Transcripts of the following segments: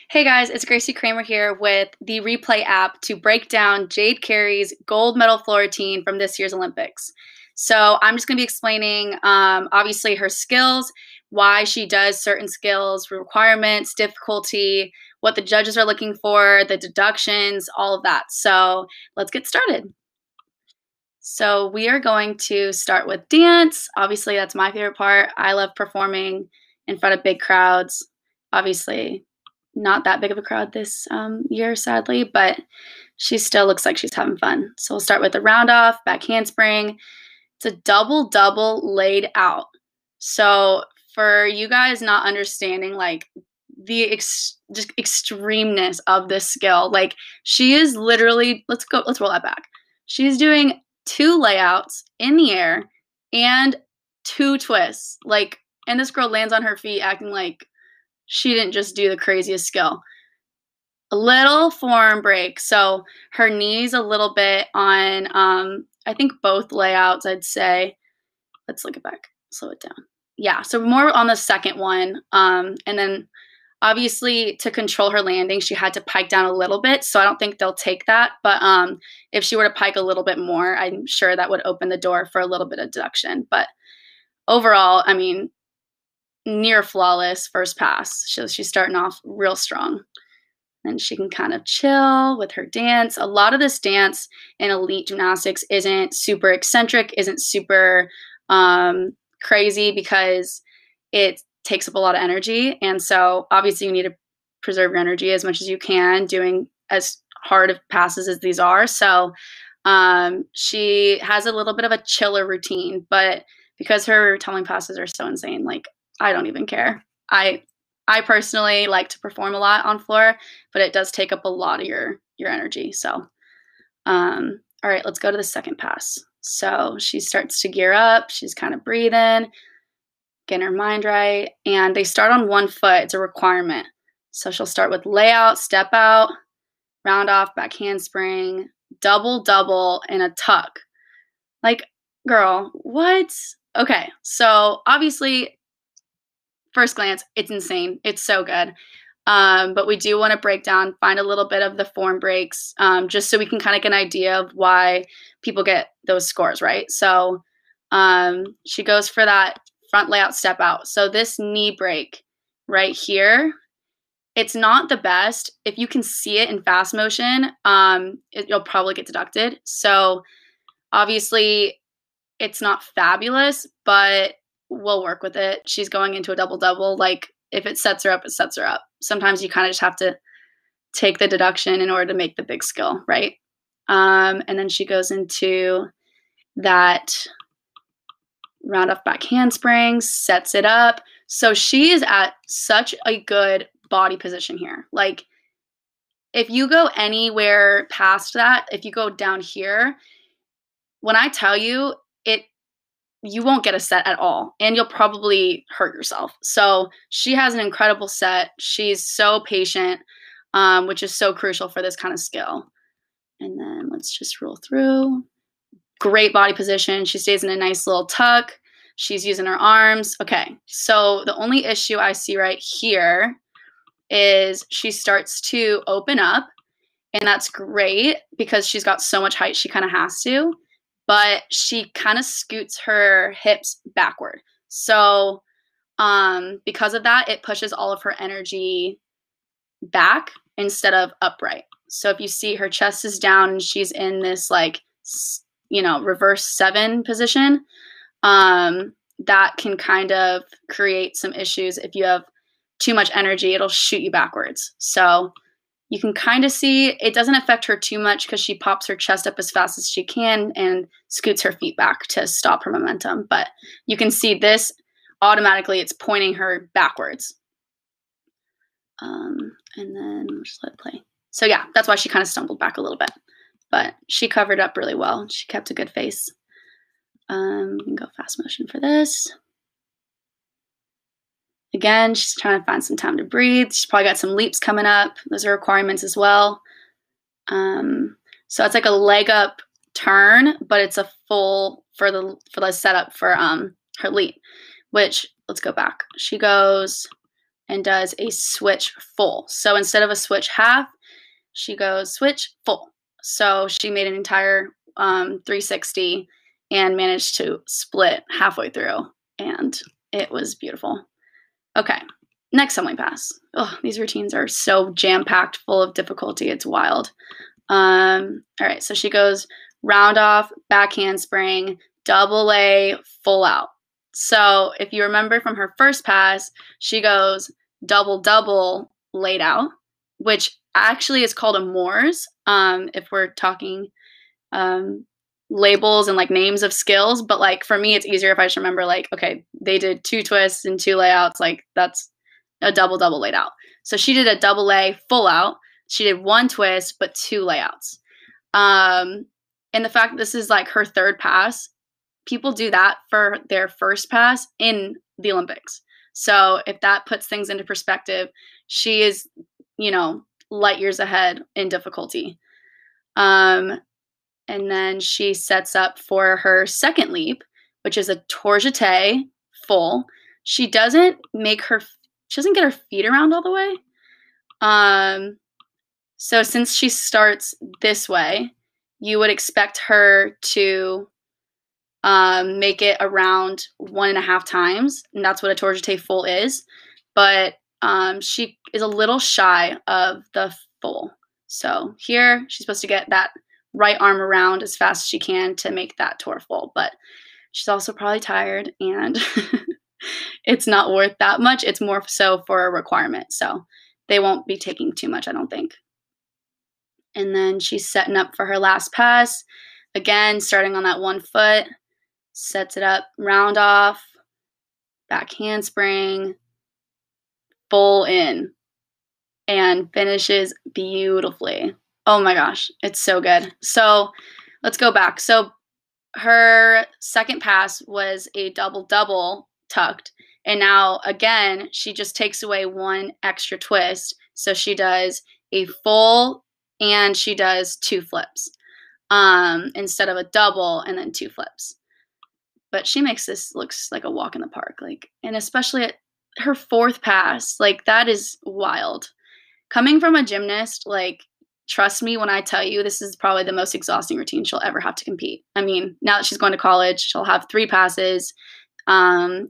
Hey guys, it's Gracie Kramer here with the Replay app to break down Jade Carey's gold medal floor routine from this year's Olympics. So I'm just going to be explaining, obviously, her skills, why she does certain skills, requirements, difficulty, what the judges are looking for, the deductions, all of that. So let's get started. So we are going to start with dance. Obviously, that's my favorite part. I love performing in front of big crowds. Obviously, not that big of a crowd this year, sadly, but she still looks like she's having fun. So we'll start with the round off, back handspring. It's a double laid out. So for you guys not understanding like the just extremeness of this skill, like she is literally, let's roll that back. She's doing 2 layouts in the air and 2 twists. Like, and this girl lands on her feet acting like she didn't just do the craziest skill. A little form break. So her knees a little bit on, I think both layouts, I'd say. Let's look it back. Slow it down. Yeah, so more on the second one. And then obviously to control her landing, she had to pike down a little bit. So I don't think they'll take that. But if she were to pike a little bit more, I'm sure that would open the door for a little bit of deduction. But overall, I mean, near flawless first pass. She's starting off real strong. And she can kind of chill with her dance. A lot of this dance in elite gymnastics isn't super eccentric, isn't super crazy because it takes up a lot of energy. And so obviously you need to preserve your energy as much as you can doing as hard of passes as these are. So she has a little bit of a chiller routine, but because her tumbling passes are so insane, like I don't even care. I personally like to perform a lot on floor, but it does take up a lot of your energy. So, all right, let's go to the second pass. So she starts to gear up. She's kind of breathing, getting her mind right. And they start on 1 foot. It's a requirement. So she'll start with layout, step out, round off, back handspring, double, and a tuck. Like, girl, what? Okay, so obviously, first glance, it's insane. It's so good. But we do want to break down, find a little bit of the form breaks, just so we can kind of get an idea of why people get those scores, right? So she goes for that front layout step out. So this knee break right here, it's not the best. If you can see it in fast motion, you'll probably get deducted. So obviously it's not fabulous, but we'll work with it. She's going into a double. Like, if it sets her up, it sets her up. Sometimes you kind of just have to take the deduction in order to make the big skill, right? And then she goes into that round off back handspring, sets it up. So she is at such a good body position here. Like, if you go anywhere past that, if you go down here, when I tell you, you won't get a set at all, and you'll probably hurt yourself. So she has an incredible set. She's so patient, which is so crucial for this kind of skill. And then let's just roll through. Great body position. She stays in a nice little tuck. She's using her arms. Okay, so the only issue I see right here is she starts to open up, and that's great because she's got so much height, she kind of has to. But she kind of scoots her hips backward. So because of that, it pushes all of her energy back instead of upright. So if you see her chest is down and she's in this like, reverse 7 position, that can kind of create some issues. If you have too much energy, it'll shoot you backwards. So you can kind of see it doesn't affect her too much because she pops her chest up as fast as she can and scoots her feet back to stop her momentum. But you can see this automatically, it's pointing her backwards. And then we'll just let it play. So yeah, that's why she kind of stumbled back a little bit. But she covered up really well. She kept a good face. We can go fast motion for this. Again, she's trying to find some time to breathe. She's probably got some leaps coming up. Those are requirements as well. So it's like a leg up turn, but it's a full for the setup for her leap, which let's go back. She goes and does a switch full. So instead of a switch half, she goes switch full. So she made an entire 360 and managed to split halfway through, and it was beautiful. Okay, next tumbling pass. Oh, these routines are so jam-packed full of difficulty. It's wild. All right, so she goes round off, back handspring, double A, full out. So if you remember from her first pass, she goes double, double, laid out, which actually is called a Moores, if we're talking labels and like names of skills. But like for me, it's easier if I just remember like, okay, they did 2 twists and 2 layouts. Like that's a double, double laid out. So she did a double A full out. She did 1 twist, but 2 layouts. And the fact that this is like her third pass, people do that for their first pass in the Olympics. So if that puts things into perspective, she is, you know, light years ahead in difficulty. And then she sets up for her second leap, which is a tour jeté full. She doesn't get her feet around all the way. So since she starts this way, you would expect her to make it around 1.5 times, and that's what a tour jeté full is. But she is a little shy of the full. So here she's supposed to get that right arm around as fast as she can to make that tour full. But she's also probably tired, and it's not worth that much. It's more so for a requirement. So they won't be taking too much, I don't think. And then she's setting up for her last pass. Again, starting on that 1 foot, sets it up, round off, back handspring, full in, and finishes beautifully. Oh my gosh, it's so good. So let's go back. So her second pass was a double-double tucked, and now again, she just takes away 1 extra twist. So she does a full and she does 2 flips instead of a double and then 2 flips. But she makes this looks like a walk in the park, like, and especially at her 4th pass, like that is wild. Coming from a gymnast, like, trust me when I tell you this is probably the most exhausting routine she'll ever have to compete. I mean, now that she's going to college, she'll have 3 passes, and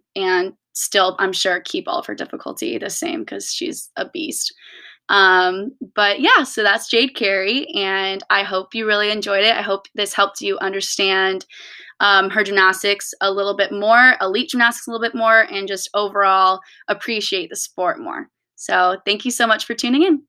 still, I'm sure, keep all of her difficulty the same because she's a beast. But yeah, so that's Jade Carey, and I hope you really enjoyed it. I hope this helped you understand her gymnastics a little bit more, elite gymnastics a little bit more, and just overall appreciate the sport more. So thank you so much for tuning in.